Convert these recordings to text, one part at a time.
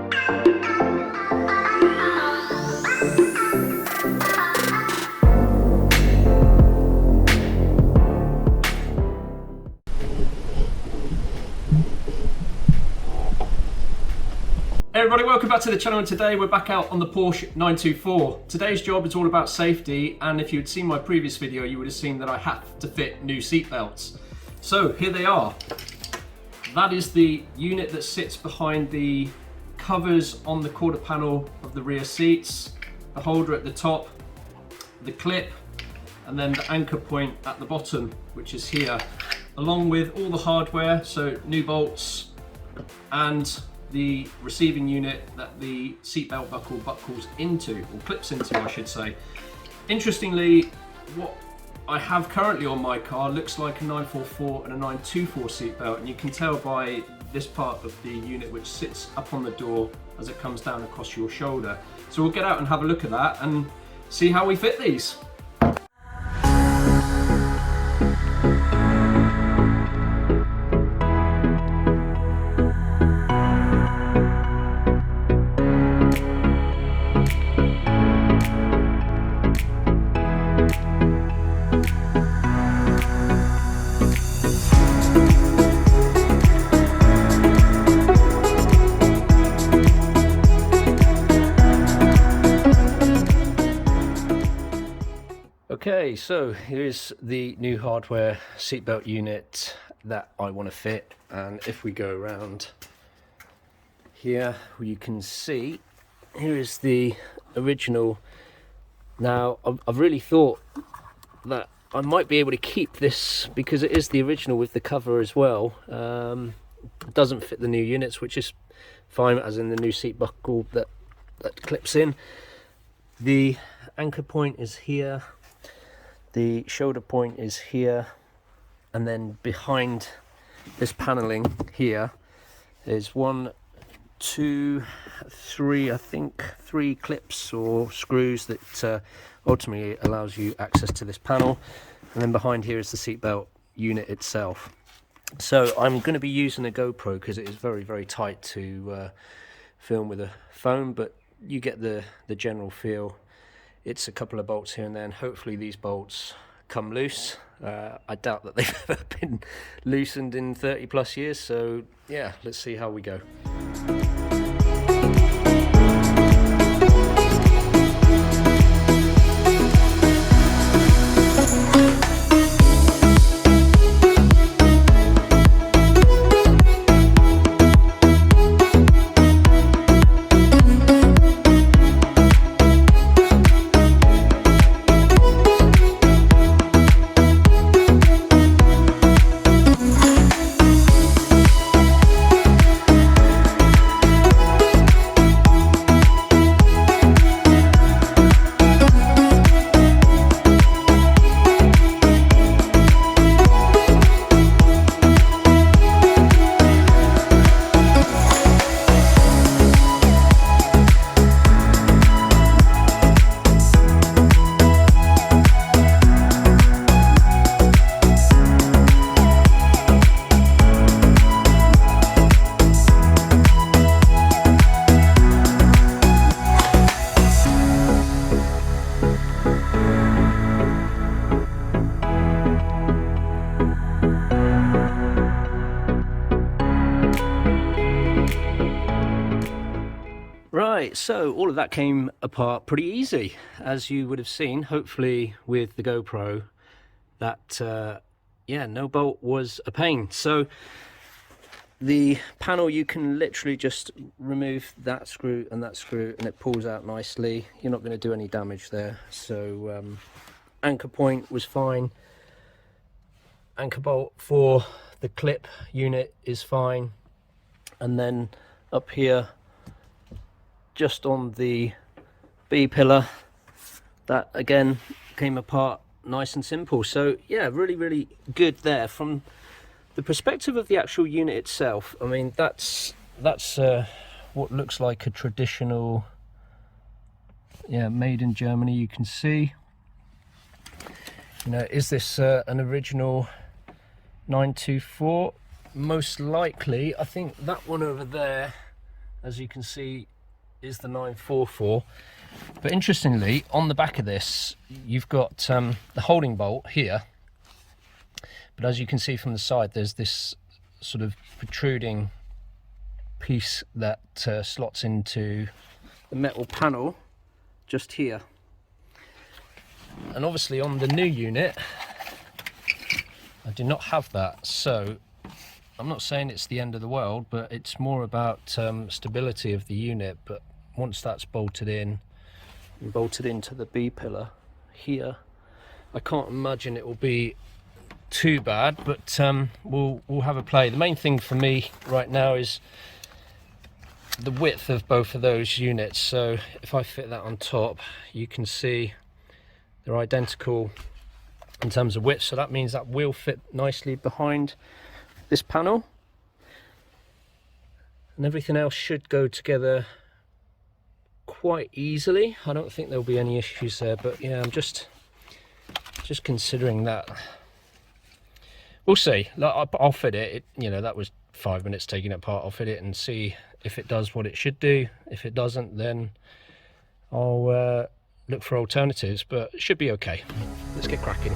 Hey everybody, welcome back to the channel, and today we're back out on the Porsche 924. Today's job is all about safety, and if you had seen my previous video you would have seen that I have to fit new seat belts. So here they are. That is the unit that sits behind the covers on the quarter panel of the rear seats, the holder at the top, the clip, and then the anchor point at the bottom, which is here, along with all the hardware, so new bolts and the receiving unit that the seatbelt buckle buckles into, or clips into I should say. Interestingly, what I have currently on my car looks like a 944 and a 924 seatbelt, and you can tell by this part of the unit which sits up on the door as it comes down across your shoulder. So we'll get out and have a look at that and see how we fit these. Okay, so here's the new hardware seatbelt unit that I want to fit, and if we go around here you can see here is the original. Now I've really thought that I might be able to keep this because it is the original with the cover as well. It doesn't fit the new units, which is fine, as in the new seat buckle that clips in. The anchor point is here. The shoulder point is here, and then behind this paneling here is 1, 2, 3, I think 3 clips or screws that ultimately allows you access to this panel, and then behind here is the seatbelt unit itself. So I'm going to be using a GoPro because it is very tight to film with a phone, but you get the general feel. It's a couple of bolts here and there, and hopefully these bolts come loose. I doubt that they've ever been loosened in 30 plus years, so yeah, let's see how we go. Right, so all of that came apart pretty easy, as you would have seen, hopefully with the GoPro, that, yeah, no bolt was a pain. So the panel, you can literally just remove that screw and it pulls out nicely. You're not going to do any damage there. So anchor point was fine. Anchor bolt for the clip unit is fine. And then up here, just on the B pillar, that again came apart nice and simple. So yeah, really good there. From the perspective of the actual unit itself, I mean, that's what looks like a traditional, yeah, made in Germany. You can see, you know, is this an original 924? Most likely. I think that one over there, as you can see, is the 944. But interestingly, on the back of this, you've got the holding bolt here. But as you can see from the side, there's this sort of protruding piece that slots into the metal panel just here. And obviously on the new unit, I do not have that. So I'm not saying it's the end of the world, but it's more about stability of the unit. But once that's bolted in and bolted into the B pillar here, I can't imagine it will be too bad, but we'll have a play. The main thing for me right now is the width of both of those units. So if I fit that on top, you can see they're identical in terms of width, so that means that will fit nicely behind this panel, and everything else should go together quite easily. I don't think there'll be any issues there, but yeah, I'm just considering that. We'll see. I'll fit it. You know, that was 5 minutes taking it apart. I'll fit it and see if it does what it should do. If it doesn't, then I'll look for alternatives, but it should be okay. Let's get cracking.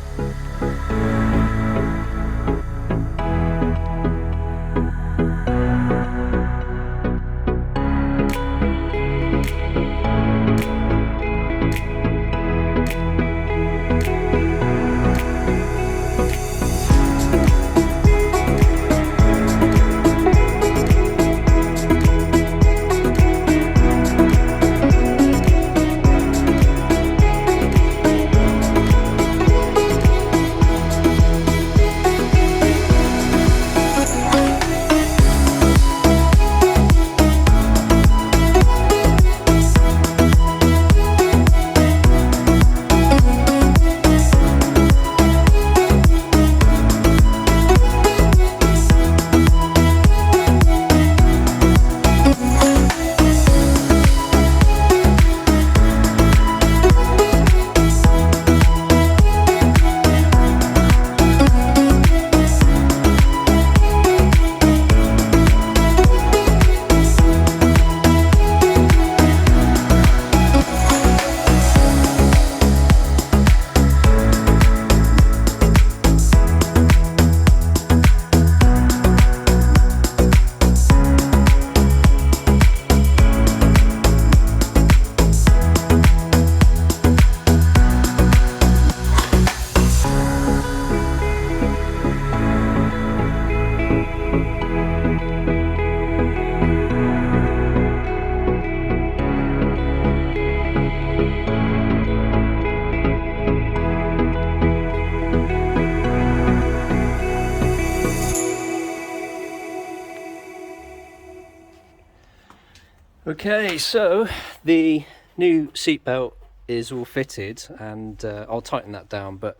Okay, so the new seatbelt is all fitted, and I'll tighten that down, but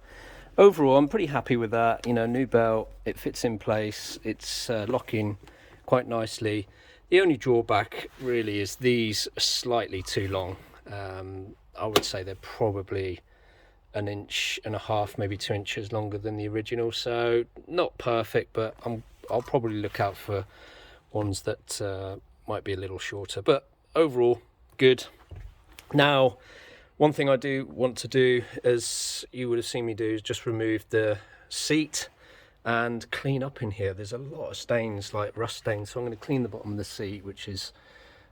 overall I'm pretty happy with that. You know, new belt, it fits in place, it's locking quite nicely. The only drawback really is these are slightly too long. I would say they're probably 1.5 inches, maybe 2 inches longer than the original, so not perfect, but I'll probably look out for ones that might be a little shorter, but overall good. Now, one thing I do want to do, as you would have seen me do, is just remove the seat and clean up in here. There's a lot of stains, like rust stains, so I'm going to clean the bottom of the seat, which is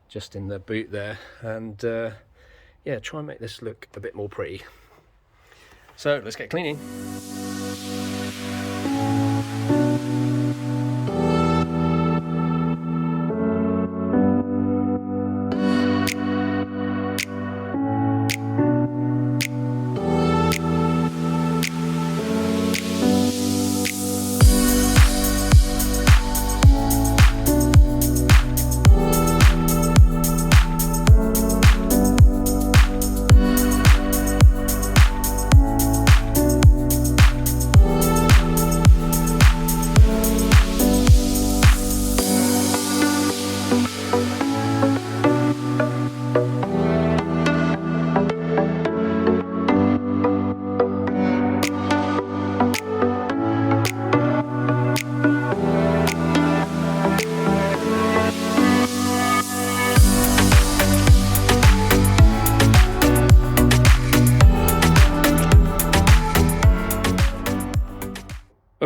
just in the boot there, and yeah, try and make this look a bit more pretty. So let's get cleaning.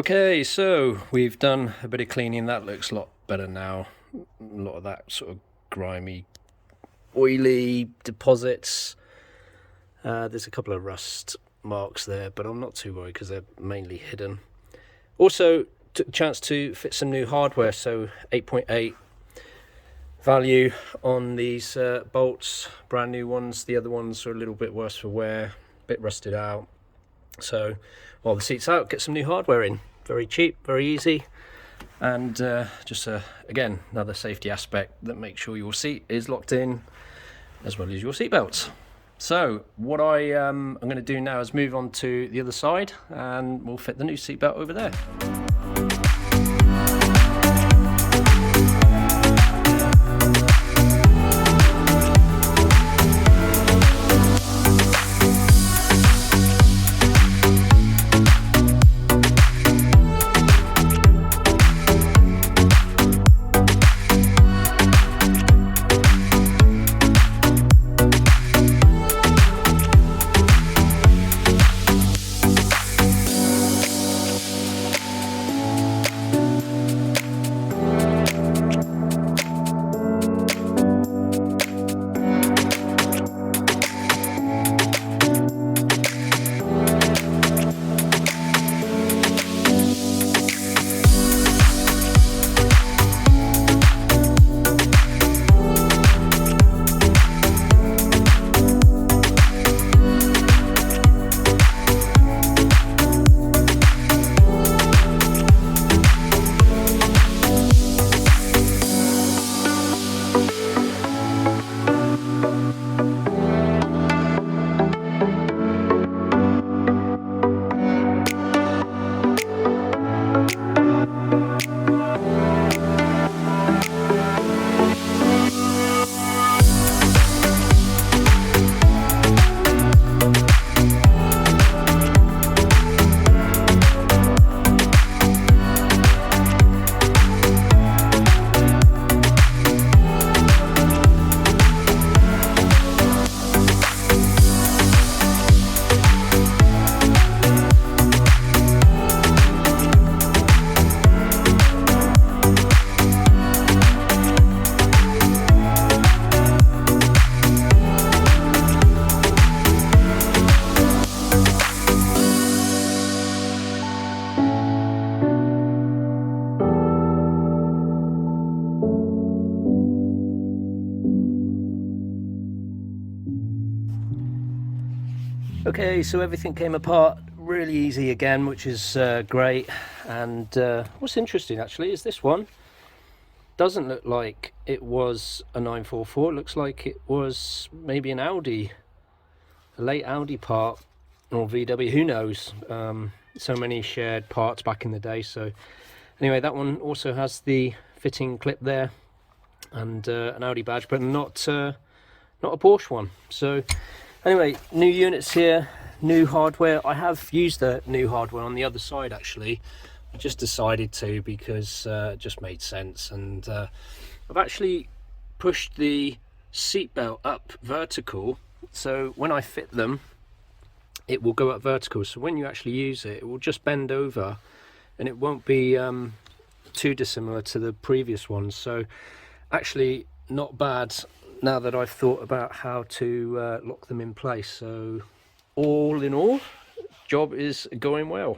Okay, so we've done a bit of cleaning. That looks a lot better now. A lot of that sort of grimy, oily deposits. There's a couple of rust marks there, but I'm not too worried because they're mainly hidden. Also took a chance to fit some new hardware, so 8.8 value on these bolts, brand new ones. The other ones are a little bit worse for wear, a bit rusted out. So while the seat's out, get some new hardware in. Very cheap, very easy, and just again, another safety aspect that makes sure your seat is locked in as well as your seat belts. So what I'm going to do now is move on to the other side, and we'll fit the new seat belt over there. Okay, so everything came apart really easy again, which is great. And what's interesting actually is this one doesn't look like it was a 944. It looks like it was maybe an Audi, a late Audi part, or VW, who knows. So many shared parts back in the day. So anyway, that one also has the fitting clip there and an Audi badge, but not a Porsche one. So anyway, new units here, new hardware. I have used the new hardware on the other side actually. I just decided to because it just made sense, and I've actually pushed the seatbelt up vertical, so when I fit them it will go up vertical, so when you actually use it, it will just bend over and it won't be too dissimilar to the previous ones. So actually not bad now that I've thought about how to lock them in place. So all in all, job is going well.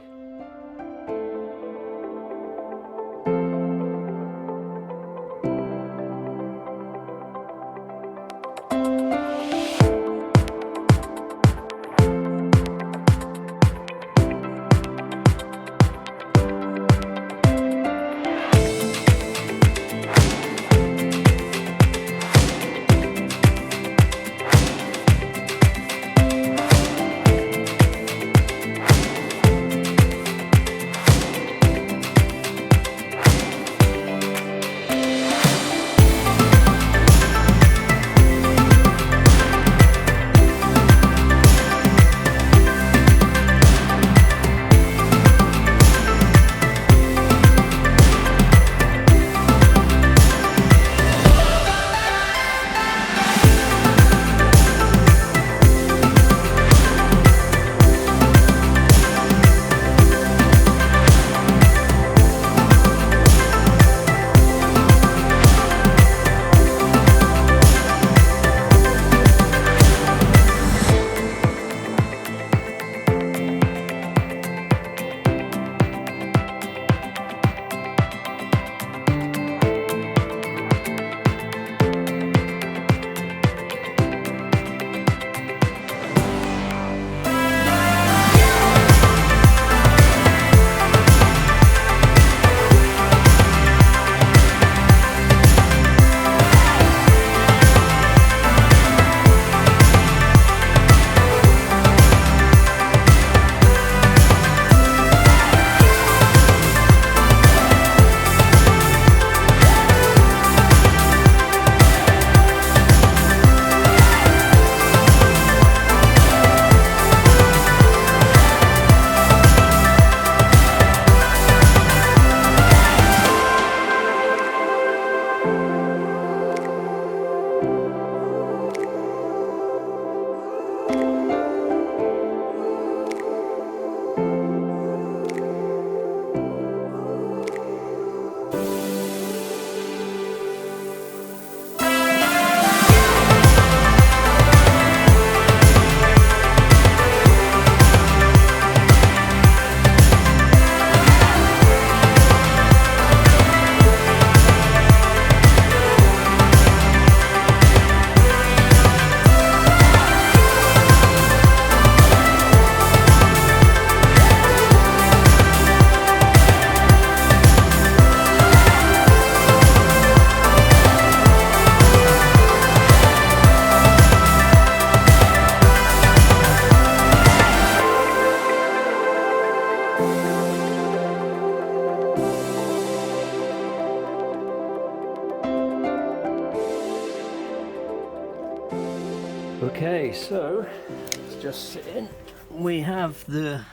Okay, so let's just sit in. We have the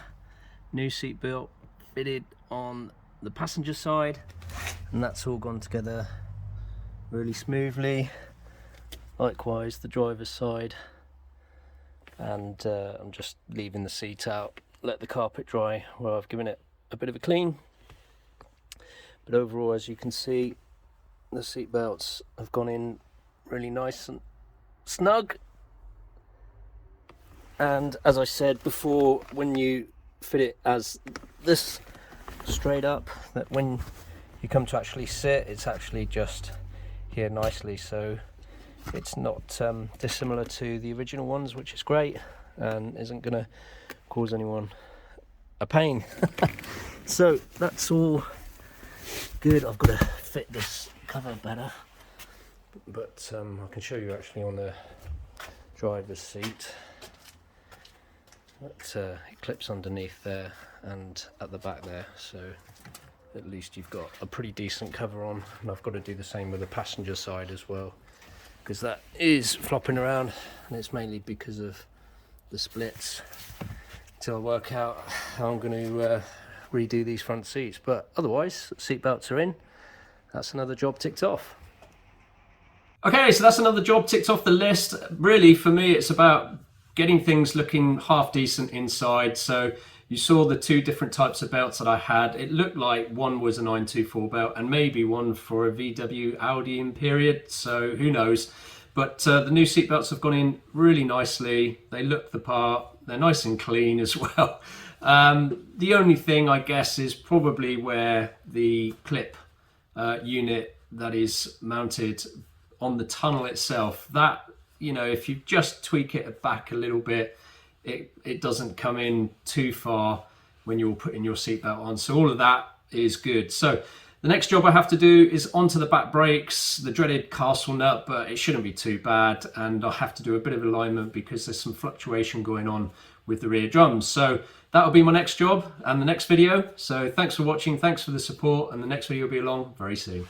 new seat belt fitted on the passenger side, and that's all gone together really smoothly. Likewise the driver's side, and I'm just leaving the seat out, let the carpet dry while I've given it a bit of a clean. But overall, as you can see, the seat belts have gone in really nice and snug. And as I said before, when you fit it as this straight up, that when you come to actually sit, it's actually just here nicely, so it's not dissimilar to the original ones, which is great and isn't going to cause anyone a pain. So that's all good. I've got to fit this cover better, but I can show you actually on the driver's seat. It clips underneath there and at the back there, so at least you've got a pretty decent cover on. And I've got to do the same with the passenger side as well, because that is flopping around, and it's mainly because of the splits, until I work out how I'm going to redo these front seats. But otherwise, seat belts are in. That's another job ticked off. Okay, so that's another job ticked off the list. Really, for me, it's about getting things looking half decent inside. So you saw the two different types of belts that I had. It looked like one was a 924 belt and maybe one for a VW Audi in period, so who knows. But the new seat belts have gone in really nicely. They look the part. They're nice and clean as well. The only thing, I guess, is probably where the clip unit that is mounted on the tunnel itself, that, you know, if you just tweak it back a little bit, it doesn't come in too far when you're putting your seatbelt on. So all of that is good. So the next job I have to do is onto the back brakes, the dreaded castle nut, but it shouldn't be too bad. And I'll have to do a bit of alignment because there's some fluctuation going on with the rear drums. So that'll be my next job and the next video. So thanks for watching, thanks for the support, and the next video will be along very soon.